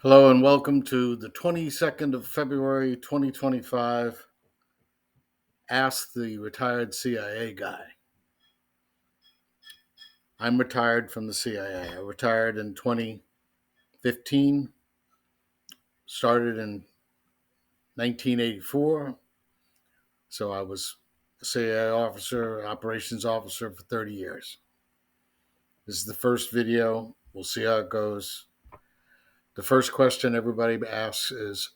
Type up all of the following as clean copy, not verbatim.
Hello and welcome to the 22nd of February 2025. Ask the Retired CIA Guy. I'm retired from the CIA. I retired in 2015, started in 1984. So I was a CIA officer, operations officer for 30 years. This is the first video. We'll see how it goes. The first question everybody asks is,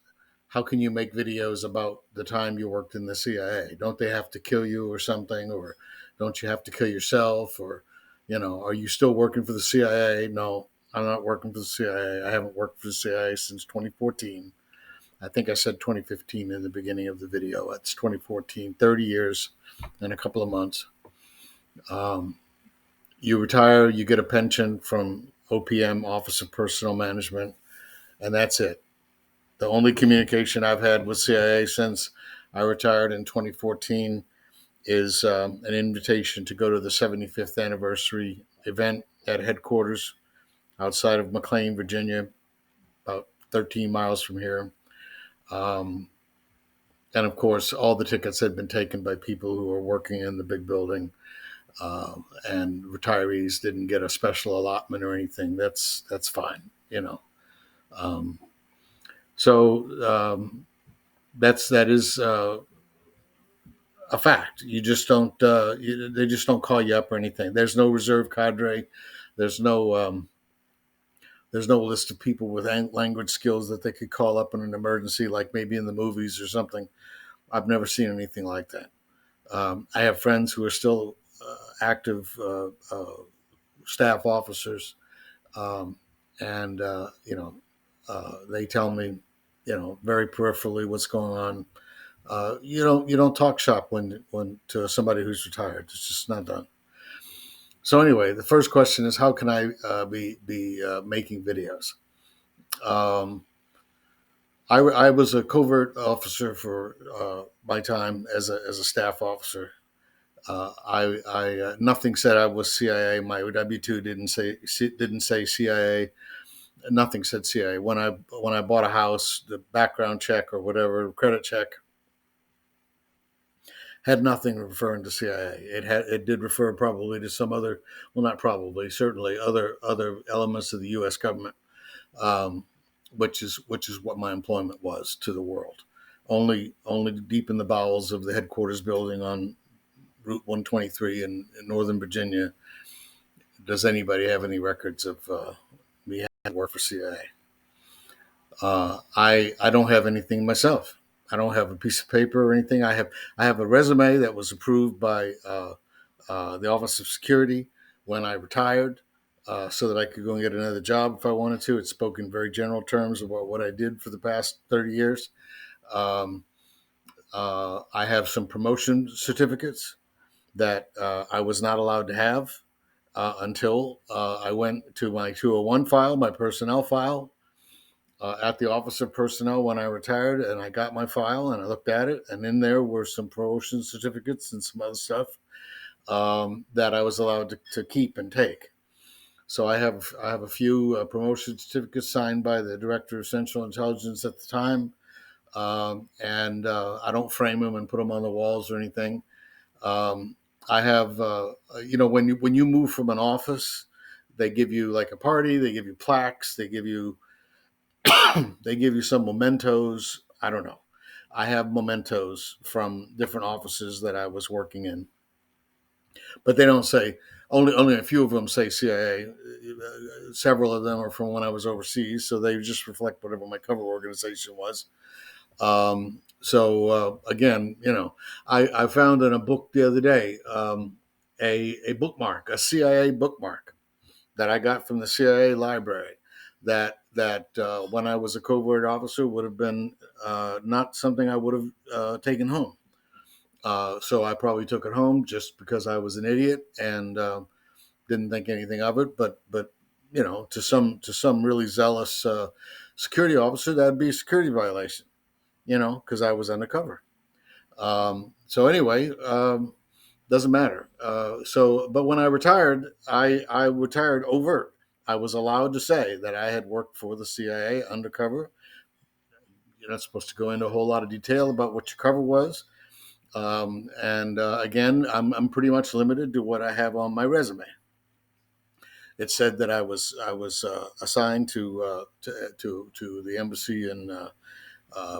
how can you make videos about the time you worked in the CIA? Don't they have to kill you or something? Or don't you have to kill yourself? Or, are you still working for the CIA? No, I'm not working for the CIA. I haven't worked for the CIA since 2014. I think I said 2015 in the beginning of the video. It's 2014, 30 years and a couple of months. You retire, you get a pension from OPM, Office of Personnel Management, and that's it. The only communication I've had with CIA since I retired in 2014 is an invitation to go to the 75th anniversary event at headquarters outside of McLean, Virginia, about 13 miles from here. Um, and of course, all the tickets had been taken by people who were working in the big building, and retirees didn't get a special allotment or anything. That's fine, Um, so that is a fact. You just don't. They just don't call you up or anything. There's no reserve cadre. There's no. There's no list of people with language skills that they could call up in an emergency, like maybe in the movies or something. I've never seen anything like that. I have friends who are still active staff officers, um, and they tell me, very peripherally what's going on. You don't talk shop when to somebody who's retired. It's just not done. So anyway, the first question is, how can I be making videos? Um, I was a covert officer for my time as a staff officer. I nothing said I was CIA. My W-2 didn't say CIA. Nothing said CIA. When I bought a house, the background check or whatever credit check had nothing referring to CIA. It did refer probably to some other, well, not probably, certainly other elements of the U.S. government, um, which is what my employment was to the world. Only deep in the bowels of the headquarters building on Route 123 in Northern Virginia does anybody have any records of me having worked for CIA. I don't have anything myself. I don't have a piece of paper or anything. I have a resume that was approved by the Office of Security when I retired, so that I could go and get another job if I wanted to. It spoke in very general terms about what I did for the past 30 years. Um, I have some promotion certificates that I was not allowed to have until I went to my 201 file, my personnel file, at the Office of Personnel when I retired, and I got my file and I looked at it, and in there were some promotion certificates and some other stuff that I was allowed to keep and take. So I have a few promotion certificates signed by the Director of Central Intelligence at the time, and I don't frame them and put them on the walls or anything. Um, I have, when you move from an office, they give you like a party, they give you plaques, they give you some mementos. I don't know. I have mementos from different offices that I was working in, but they don't say. Only a few of them say CIA. Several of them are from when I was overseas, so they just reflect whatever my cover organization was. So again, I found in a book the other day, a bookmark, a CIA bookmark that I got from the CIA library. That when I was a covert officer would have been not something I would have taken home. So I probably took it home just because I was an idiot and didn't think anything of it. But to some really zealous security officer, that'd be a security violation. Because I was undercover. So anyway, doesn't matter. But when I retired, I retired overt. I was allowed to say that I had worked for the CIA undercover. You're not supposed to go into a whole lot of detail about what your cover was. And again, I'm pretty much limited to what I have on my resume. It said that I was assigned to the embassy in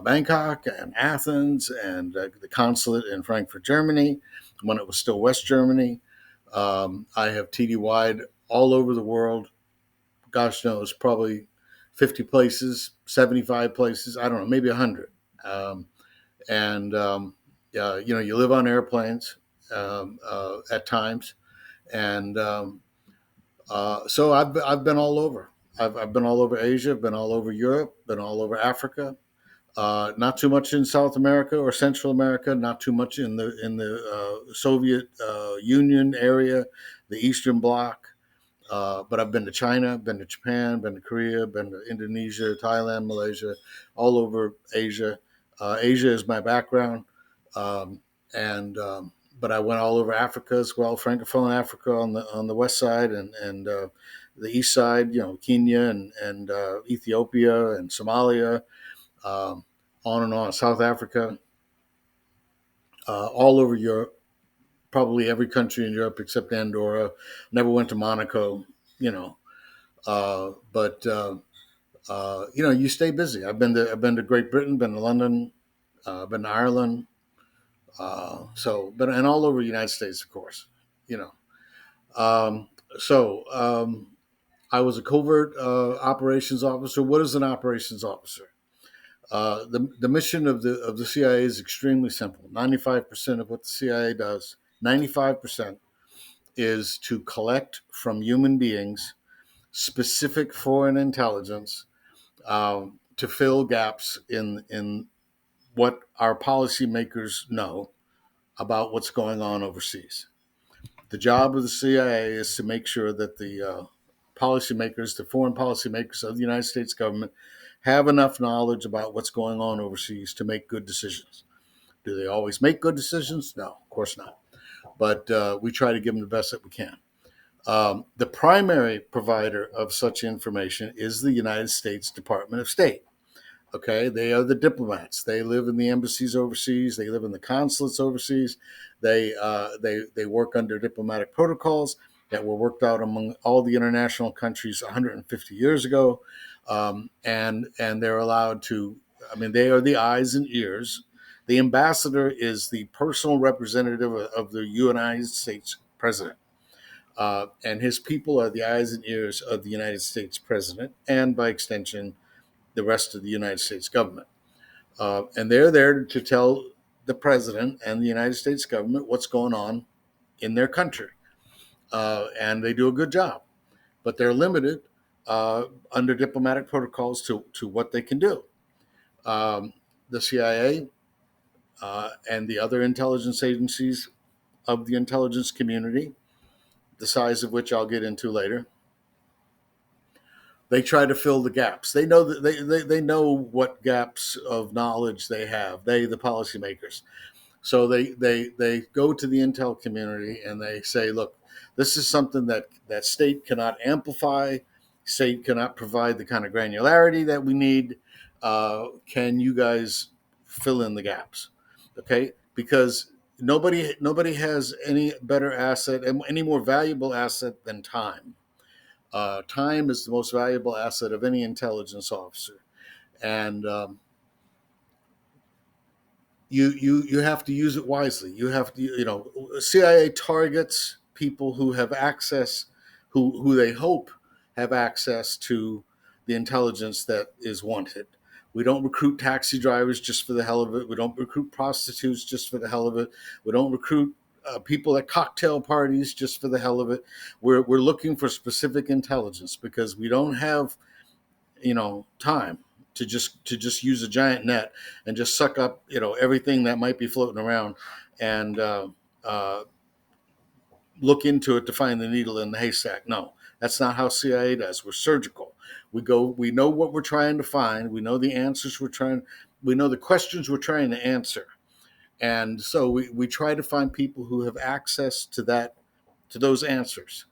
Bangkok and Athens and the consulate in Frankfurt, Germany, when it was still West Germany. I have TDY'd all over the world. Gosh knows, probably 50 places, 75 places. I don't know, maybe 100. Um, and you live on airplanes at times, and so I've been all over. I've been all over Asia, I've been all over Europe, been all over Africa. Not too much in South America or Central America. Not too much in the Soviet Union area, the Eastern Bloc. But I've been to China, been to Japan, been to Korea, been to Indonesia, Thailand, Malaysia, all over Asia. Asia is my background, um, and but I went all over Africa as well, Francophone Africa on the west side and the east side. Kenya and Ethiopia and Somalia, um, on and on. South Africa, all over Europe, probably every country in Europe except Andorra. Never went to Monaco, you know. But you stay busy. I've been to Great Britain, been to London, been to Ireland, and all over the United States, of course. You know, um, so I was a covert operations officer. What is an operations officer? The mission of the CIA is extremely simple. 95% of what the CIA does, 95% is to collect from human beings specific foreign intelligence, to fill gaps in what our policymakers know about what's going on overseas. The job of the CIA is to make sure that the policymakers, the foreign policymakers of the United States government, have enough knowledge about what's going on overseas to make good decisions. Do they always make good decisions? No, of course not. But we try to give them the best that we can. The primary provider of such information is the United States Department of State. Okay, they are the diplomats. They live in the embassies overseas. They live in the consulates overseas. They work under diplomatic protocols that were worked out among all the international countries 150 years ago, and they're allowed to. I mean, they are the eyes and ears. The ambassador is the personal representative of the United States president, and his people are the eyes and ears of the United States president, and by extension, the rest of the United States government. And they're there to tell the president and the United States government what's going on in their country. And they do a good job, but they're limited under diplomatic protocols to what they can do. Um, the CIA and the other intelligence agencies of the intelligence community, the size of which I'll get into later, they try to fill the gaps. They know that they know what gaps of knowledge they have. They, the policymakers. So they go to the intel community and they say, look, this is something that state cannot amplify. State cannot provide the kind of granularity that we need. Can you guys fill in the gaps? Okay, because nobody has any better asset and any more valuable asset than time. Time is the most valuable asset of any intelligence officer, and you have to use it wisely. You have to, CIA targets people who have access, who they hope have access to the intelligence that is wanted. We don't recruit taxi drivers just for the hell of it. We don't recruit prostitutes just for the hell of it. We don't recruit people at cocktail parties just for the hell of it. We're looking for specific intelligence because we don't have time to just use a giant net and just suck up everything that might be floating around and uh, look into it to find the needle in the haystack. No, that's not how CIA does. We're surgical. We know what we're trying to find. We know the answers we know the questions we're trying to answer. And so we try to find people who have access to those answers.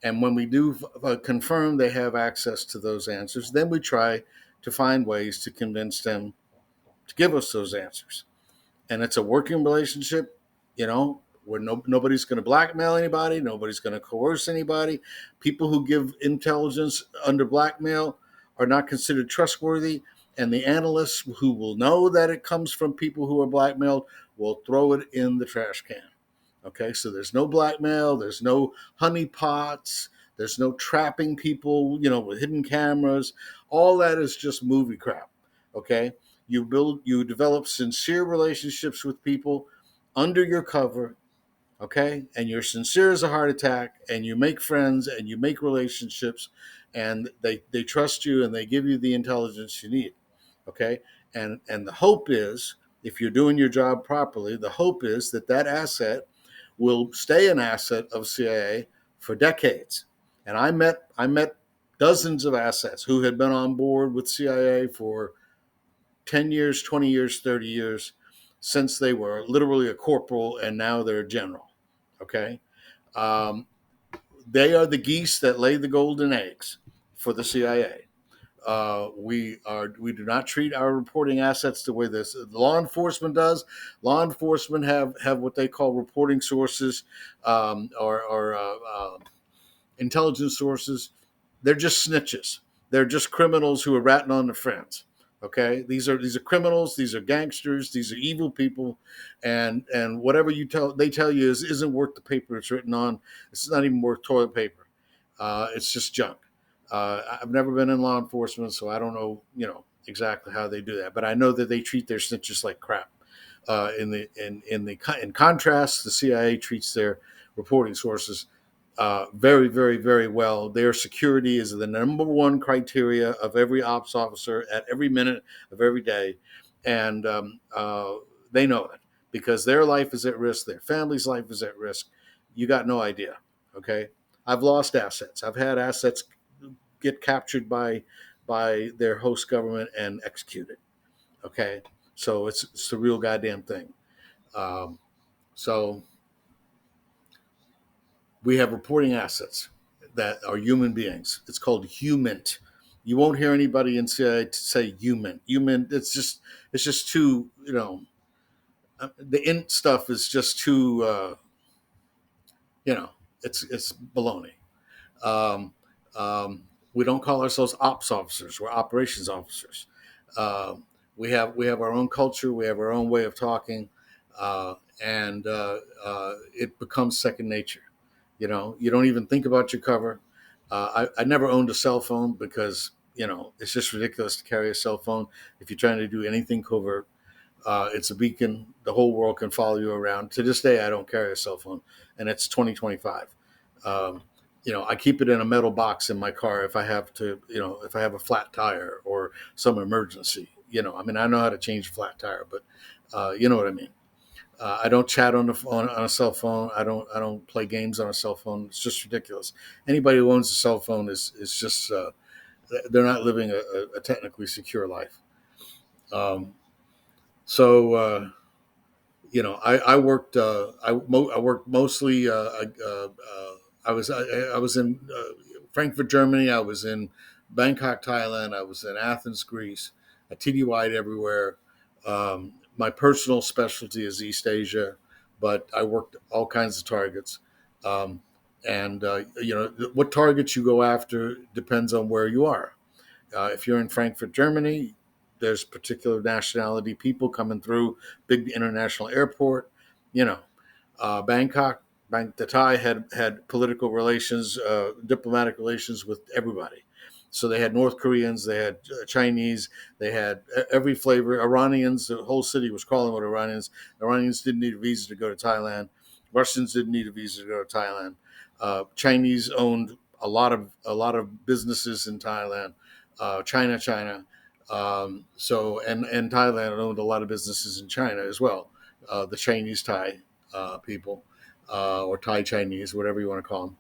And when we do confirm they have access to those answers, then we try to find ways to convince them to give us those answers. And it's a working relationship, where nobody's going to blackmail anybody, nobody's going to coerce anybody. People who give intelligence under blackmail are not considered trustworthy, and the analysts who will know that it comes from people who are blackmailed will throw it in the trash can. Okay, so there's no blackmail, there's no honeypots, there's no trapping people, with hidden cameras. All that is just movie crap. Okay, you develop sincere relationships with people under your cover. Okay, and you're sincere as a heart attack, and you make friends and you make relationships, and they trust you and they give you the intelligence you need. Okay, and the hope is, if you're doing your job properly, the hope is that that asset will stay an asset of CIA for decades. And I met dozens of assets who had been on board with CIA for 10 years, 20 years, 30 years, since they were literally a corporal and now they're a general. Okay. Um, they are the geese that lay the golden eggs for the CIA. We do not treat our reporting assets the way this law enforcement does. Law enforcement have what they call reporting sources, or intelligence sources. They're just snitches. They're just criminals who are ratting on their friends. Okay, these are criminals. These are gangsters. These are evil people, and whatever they tell you isn't worth the paper it's written on. It's not even worth toilet paper. It's just junk. I've never been in law enforcement, so I don't know, exactly how they do that. But I know that they treat their snitches like crap. In contrast, the CIA treats their reporting sources very, very, very well. Their security is the number one criteria of every ops officer at every minute of every day, and they know it because their life is at risk, their family's life is at risk. You got no idea. Okay, I've lost assets. I've had assets get captured by their host government and executed. Okay, so it's the real goddamn thing. Um, so we have reporting assets that are human beings. It's called human. You won't hear anybody in CIA say human. Human. It's just too. The int stuff is just too. You know, it's baloney. Um, um, we don't call ourselves ops officers. We're operations officers. We have our own culture. We have our own way of talking, and it becomes second nature. You don't even think about your cover. I never owned a cell phone because it's just ridiculous to carry a cell phone if you're trying to do anything covert. It's a beacon. The whole world can follow you around. To this day, I don't carry a cell phone, and it's 2025. Um, I keep it in a metal box in my car if I have to, if I have a flat tire or some emergency. I mean, I know how to change a flat tire, but you know what I mean. I don't chat on a cell phone. I don't play games on a cell phone. It's just ridiculous. Anybody who owns a cell phone is just they're not living a technically secure life. Um, so I worked. I worked mostly. I was in Frankfurt, Germany. I was in Bangkok, Thailand. I was in Athens, Greece. I TDY'd everywhere. My personal specialty is East Asia, but I worked all kinds of targets. Um, and what targets you go after depends on where you are. If you're in Frankfurt, Germany, there's particular nationality people coming through, big international airport. You know, Bangkok, the Thai had political relations, diplomatic relations with everybody. So they had North Koreans, they had Chinese, they had every flavor. Iranians, the whole city was crawling with Iranians. Iranians didn't need a visa to go to Thailand. Russians didn't need a visa to go to Thailand. Chinese owned a lot of businesses in Thailand. China. And Thailand owned a lot of businesses in China as well. The Chinese Thai people, or Thai Chinese, whatever you want to call them.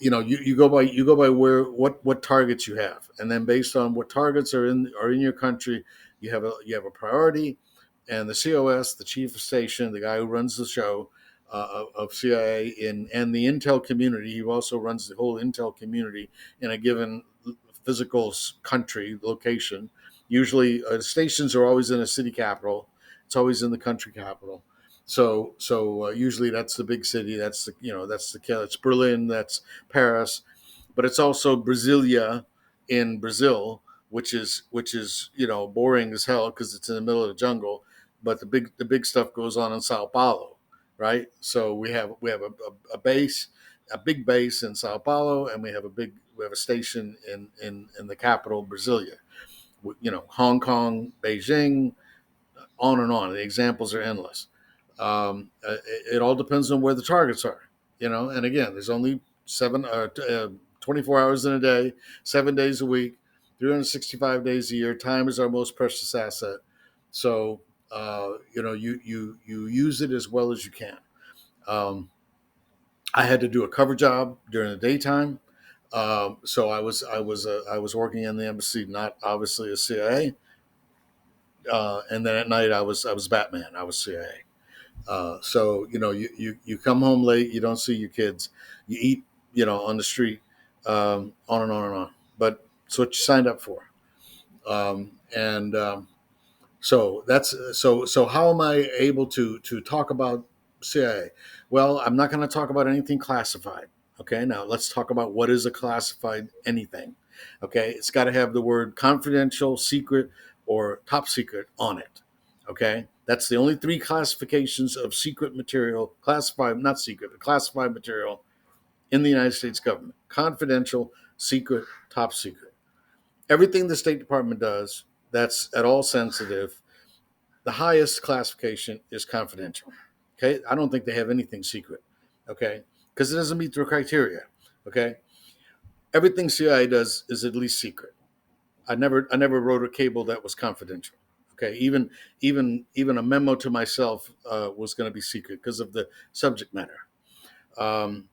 You go by what targets you have, and then based on what targets are in your country, you have a priority, and the COS, the chief of station, the guy who runs the show, of CIA and the intel community. He also runs the whole intel community in a given physical country location. Usually, stations are always in a city capital. It's always in the country capital. So usually that's the big city. That's that's Berlin. That's Paris, but it's also Brasilia in Brazil, which is boring as hell because it's in the middle of the jungle. But the big stuff goes on in Sao Paulo, right? So we have a base, a big base in Sao Paulo, and we have a station in the capital, Brasilia. Hong Kong, Beijing, on and on. The examples are endless. It all depends on where the targets are, And again, there's only 24 hours in a day, 7 days a week, 365 days a year. Time is our most precious asset. So you use it as well as you can. Um, I had to do a cover job during the daytime, so I was working in the embassy, not obviously a CIA. And then at night I was Batman. I was CIA. So you come home late, you don't see your kids, you eat on the street, on and on and on. But it's what you signed up for. And so how am I able to talk about CIA? Well, I'm not going to talk about anything classified. Okay, now let's talk about what is a classified anything. Okay, it's got to have the word confidential, secret, or top secret on it. Okay, that's the only three classifications of secret material, classified, not secret, but classified material in the United States government: confidential, secret, top secret. Everything the State Department does that's at all sensitive, the highest classification is confidential. Okay, I don't think they have anything secret. Okay, because it doesn't meet their criteria. Okay, everything CIA does is at least secret. I never wrote a cable that was confidential. Okay, even a memo to myself was going to be secret because of the subject matter. Um,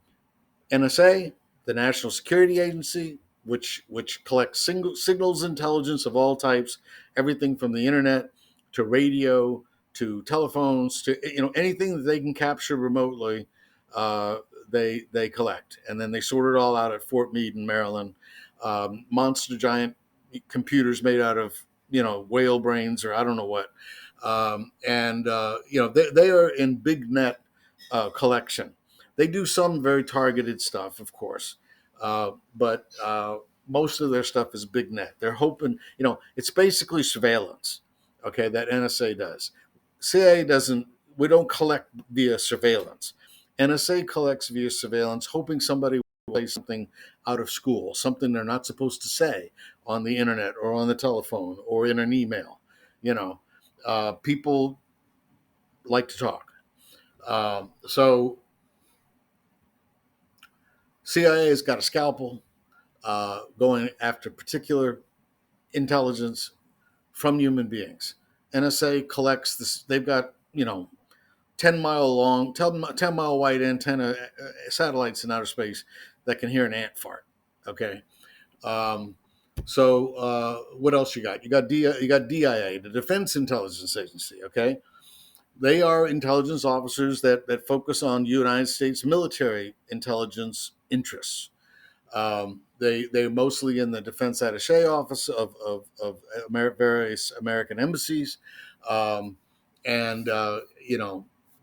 NSA, the National Security Agency, which collects signals intelligence of all types, everything from the internet to radio to telephones to anything that they can capture remotely. Uh, they collect, and then they sort it all out at Fort Meade in Maryland. Monster giant computers made out of whale brains or I don't know what, and they are in big net collection. They do some very targeted stuff, of course, but most of their stuff is big net. They're hoping, it's basically surveillance, okay, that NSA does. CIA doesn't, we don't collect via surveillance. NSA collects via surveillance, hoping somebody will say something out of school, something they're not supposed to say on the internet or on the telephone or in an email. People like to talk. So CIA has got a scalpel going after particular intelligence from human beings. NSA collects this. They've got 10-mile long, 10-mile wide antenna satellites in outer space that can hear an ant fart. Okay. Um, so what else you got? You got DIA, the Defense Intelligence Agency. Okay. They are intelligence officers that focus on United States military intelligence interests. They're mostly in the defense attaché office of various American embassies, um, and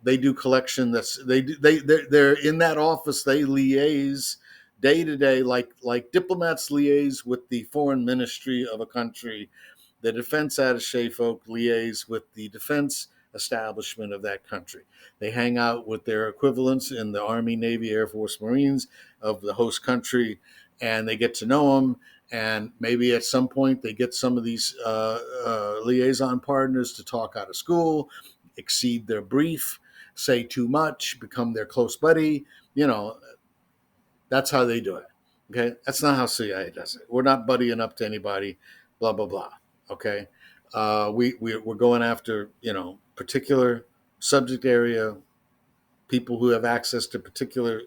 they do collection. They're in that office. They liaise day to day, like diplomats liaise with the foreign ministry of a country. The defense attaché folk liaise with the defense establishment of that country. They hang out with their equivalents in the Army, Navy, Air Force, Marines of the host country, and they get to know them. And maybe at some point they get some of these liaison partners to talk out of school, exceed their brief, say too much, become their close buddy. That's how they do it. Okay, that's not how CIA does it. We're not buddying up to anybody. Blah blah blah. Okay, we're going after particular subject area, people who have access to particular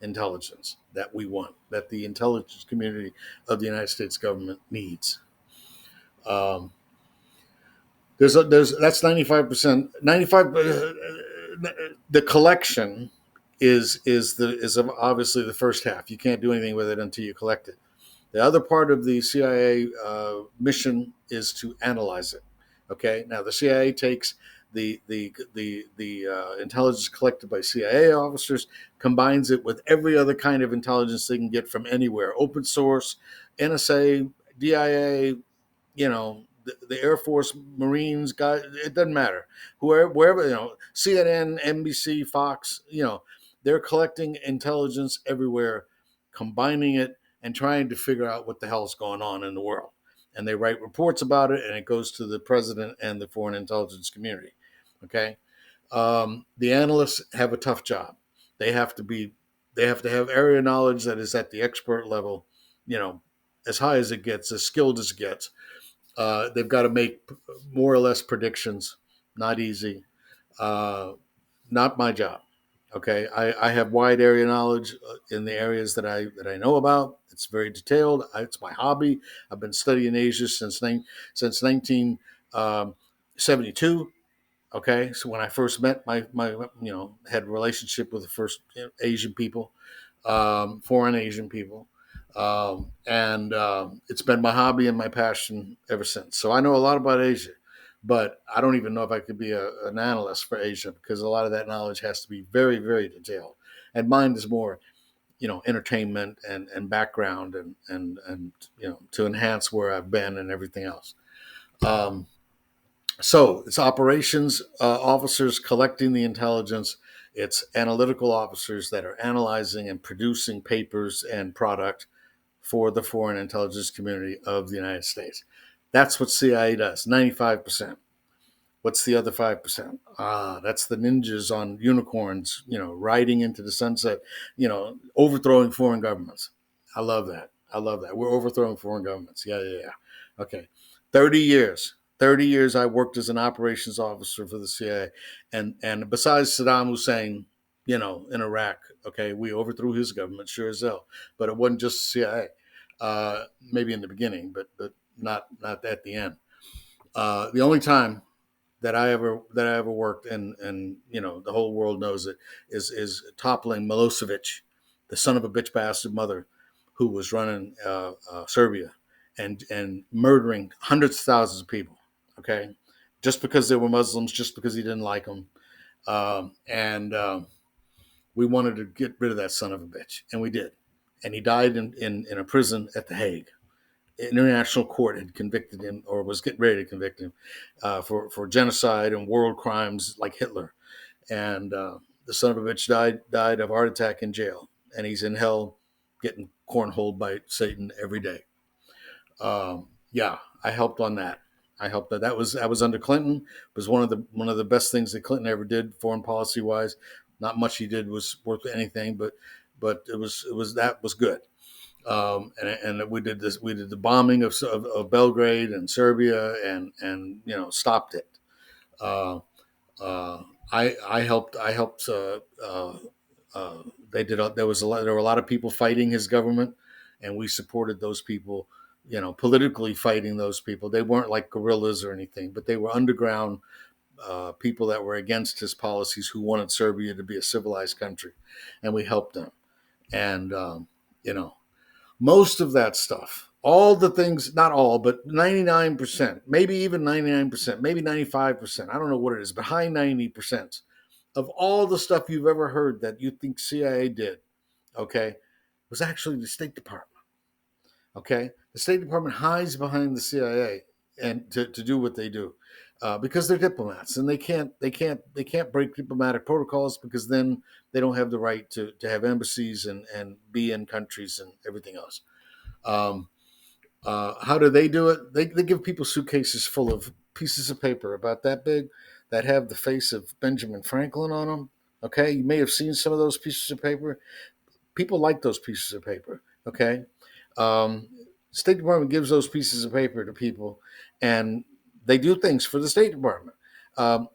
intelligence that we want, that the intelligence community of the United States government needs. Um, there's that's 95%, 95, the collection is obviously the first half. You can't do anything with it until you collect it. The other part of the CIA mission is to analyze it. Okay, now the CIA takes the intelligence collected by CIA officers, combines it with every other kind of intelligence they can get from anywhere, open source, NSA, DIA, the Air Force, Marines, guys, it doesn't matter. Wherever, CNN, NBC, Fox, they're collecting intelligence everywhere, combining it and trying to figure out what the hell's going on in the world. And they write reports about it, and it goes to the president and the foreign intelligence community. Okay, the analysts have a tough job. They have to be, they have to have area knowledge that is at the expert level, you know, as high as it gets, as skilled as it gets. They've got to make more or less predictions. Not easy. Uh, Not my job. Okay, I have wide area knowledge in the areas that I know about. It's very detailed. It's my hobby. I've been studying Asia since 1972. Okay, so when I first met my had a relationship with the first Asian people, foreign Asian people, and it's been my hobby and my passion ever since. So I know a lot about Asia, but I don't even know if I could be an analyst for Asia because a lot of that knowledge has to be very, very detailed, and mine is more, entertainment and background and to enhance where I've been and everything else. Um, so it's operations officers collecting the intelligence. It's analytical officers that are analyzing and producing papers and product for the foreign intelligence community of the United States. That's what CIA does, 95%. What's the other 5%? That's the ninjas on unicorns, riding into the sunset, overthrowing foreign governments. I love that. I love that. We're overthrowing foreign governments. Yeah, yeah, yeah. Okay. 30 years. 30 years I worked as an operations officer for the CIA. And besides Saddam Hussein, in Iraq, okay, we overthrew his government, sure as hell. But it wasn't just the CIA. Maybe in the beginning, but not at the end. The only time that I ever worked, and the whole world knows it, is toppling Milosevic, the son of a bitch bastard mother, who was running Serbia and murdering hundreds of thousands of people. Okay, just because they were Muslims, just because he didn't like them, and we wanted to get rid of that son of a bitch, and we did. And he died in a prison at The Hague. International court had convicted him, or was getting ready to convict him, for genocide and world crimes like Hitler. And the son of a bitch died of a heart attack in jail, and he's in hell getting cornholed by Satan every day. Yeah, I helped on that. I helped that. That was under Clinton. It was one of the best things that Clinton ever did, foreign policy wise. Not much he did was worth anything, but it was that was good. And we did this. We did the bombing of Belgrade and Serbia, and stopped it. Uh, I helped. I helped. They did. There was a lot. There were a lot of people fighting his government, and we supported those people. Politically fighting those people. They weren't like guerrillas or anything, but they were underground people that were against his policies, who wanted Serbia to be a civilized country, and we helped them. And you know, most of that stuff, all the things, not all, but 99%, maybe even 99%, maybe 95%, I don't know what it is, but high 90% of all the stuff you've ever heard that you think CIA did, okay, was actually the State Department. Okay, the State Department hides behind the CIA and to do what they do, because they're diplomats, and they can't break diplomatic protocols, because then they don't have the right to have embassies and be in countries and everything else. Um, how do they do it? They give people suitcases full of pieces of paper about that big that have the face of Benjamin Franklin on them. Okay, you may have seen some of those pieces of paper. People like those pieces of paper. Okay, um, State Department gives those pieces of paper to people, and they do things for the State Department. Um,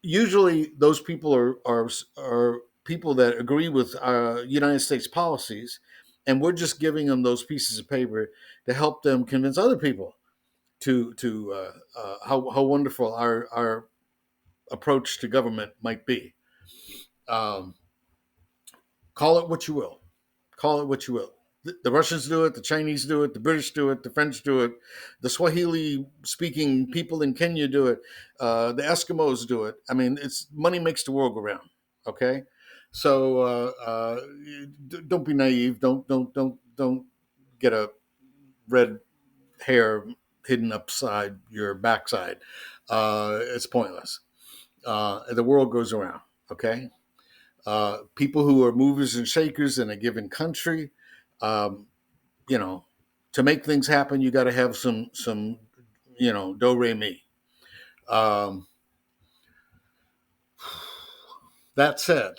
Usually, those people are people that agree with United States policies, and we're just giving them those pieces of paper to help them convince other people to how wonderful our approach to government might be. Um, call it what you will. Call it what you will. The Russians do it, the Chinese do it, the British do it, the French do it, the Swahili speaking people in Kenya do it, the Eskimos do it. I mean, it's money makes the world go round. Okay, so don't be naive. Don't get a red hair hidden upside your backside. It's pointless. The world goes around. Okay, people who are movers and shakers in a given country, um, you know, to make things happen, you got to have some do re mi. Um, that said,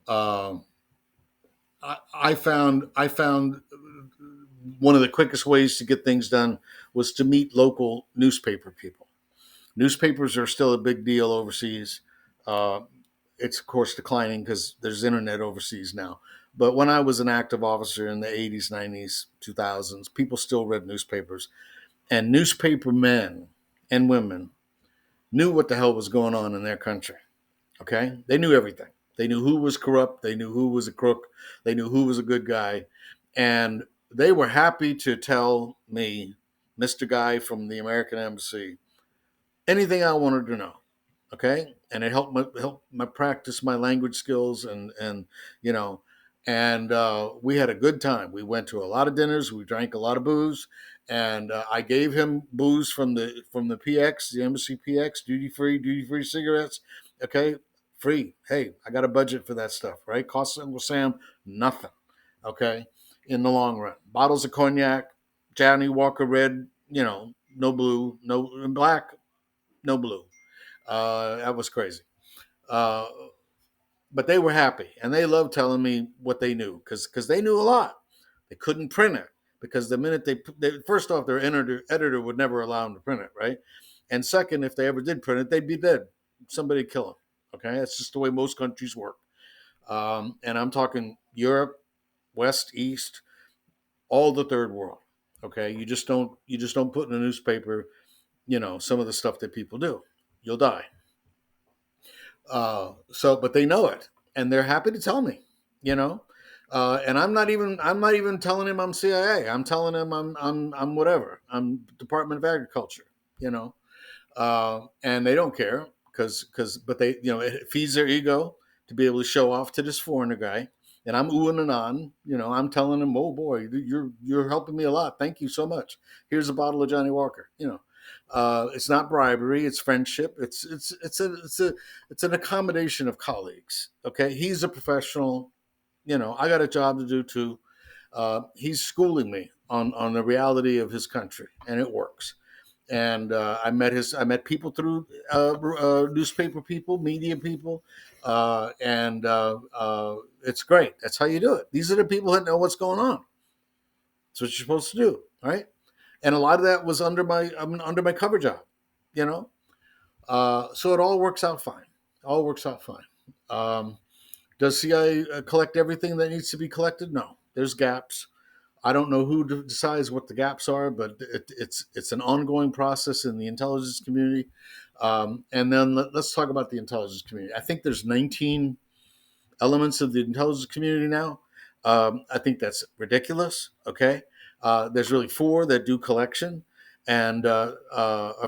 um, I found one of the quickest ways to get things done was to meet local newspaper people. Newspapers are still a big deal overseas. Uh, it's of course declining because there's internet overseas now. But when I was an active officer in the 80s, 90s, 2000s, people still read newspapers. And newspaper men and women knew what the hell was going on in their country. Okay? They knew everything. They knew who was corrupt. They knew who was a crook. They knew who was a good guy. And they were happy to tell me, Mr. Guy from the American Embassy, anything I wanted to know. Okay, and it helped my practice my language skills and you know, and we had a good time. We went to a lot of dinners. We drank a lot of booze, and I gave him booze from the PX, the Embassy PX, duty free cigarettes. Okay, free. Hey, I got a budget for that stuff, right? Cost Uncle Sam nothing. Okay, in the long run, bottles of cognac, Johnny Walker Red, no blue, no black, no blue. That was crazy. Uh, but they were happy and they loved telling me what they knew because they knew a lot. They couldn't print it because the minute they first off, their editor would never allow them to print it, right? And second, if they ever did print it, they'd be dead. Somebody kill them. Okay, that's just the way most countries work. And I'm talking Europe, West, East, all the third world. Okay, you just don't put in a newspaper, some of the stuff that people do. You'll die. But they know it, and they're happy to tell me. You know, and I'm not even telling him I'm CIA. I'm telling him I'm whatever. I'm Department of Agriculture. You know, and they don't care but they it feeds their ego to be able to show off to this foreigner guy. And I'm oohing and on. I'm telling him, oh boy, you're helping me a lot. Thank you so much. Here's a bottle of Johnny Walker. It's not bribery. It's friendship. It's an accommodation of colleagues. Okay, he's a professional. I got a job to do too. He's schooling me on the reality of his country, and it works. And I met people through newspaper people, media people, and it's great. That's how you do it. These are the people that know what's going on. That's what you're supposed to do, right? And a lot of that was under my cover job, you know. So it all works out fine. All works out fine. Um, does CIA collect everything that needs to be collected? No, there's gaps. I don't know who decides what the gaps are, but it's an ongoing process in the intelligence community. And then let's talk about the intelligence community. I think there's 19 elements of the intelligence community now. I think that's ridiculous. Okay, there's really four that do collection, and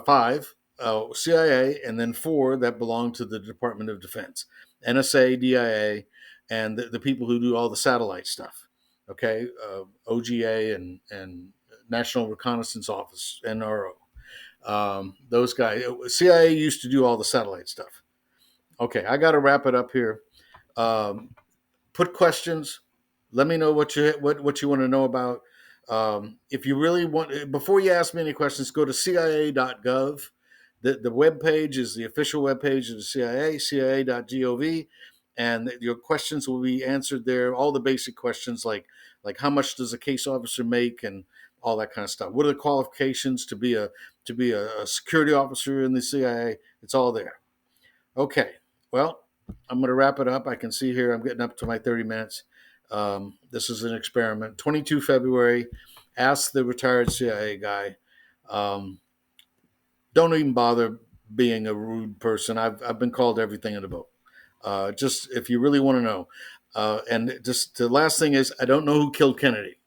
five CIA, and then four that belong to the Department of Defense, NSA, DIA, and the people who do all the satellite stuff. Okay, OGA and National Reconnaissance Office, NRO. Those guys. CIA used to do all the satellite stuff. Okay, I got to wrap it up here. Um, Put questions. Let me know what you want to know about. If you really want, before you ask me any questions, go to CIA.gov. The web page is the official web page of the CIA, CIA.gov, and your questions will be answered there. All the basic questions like how much does a case officer make and all that kind of stuff. What are the qualifications to be a security officer in the CIA? It's all there. Okay. Well, I'm going to wrap it up. I can see here I'm getting up to my 30 minutes. This is an experiment. 22 February. Ask the retired CIA guy. Um, don't even bother being a rude person. I've been called everything in the book. Just if you really want to know. And just the last thing is, I don't know who killed Kennedy.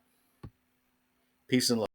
Peace and love.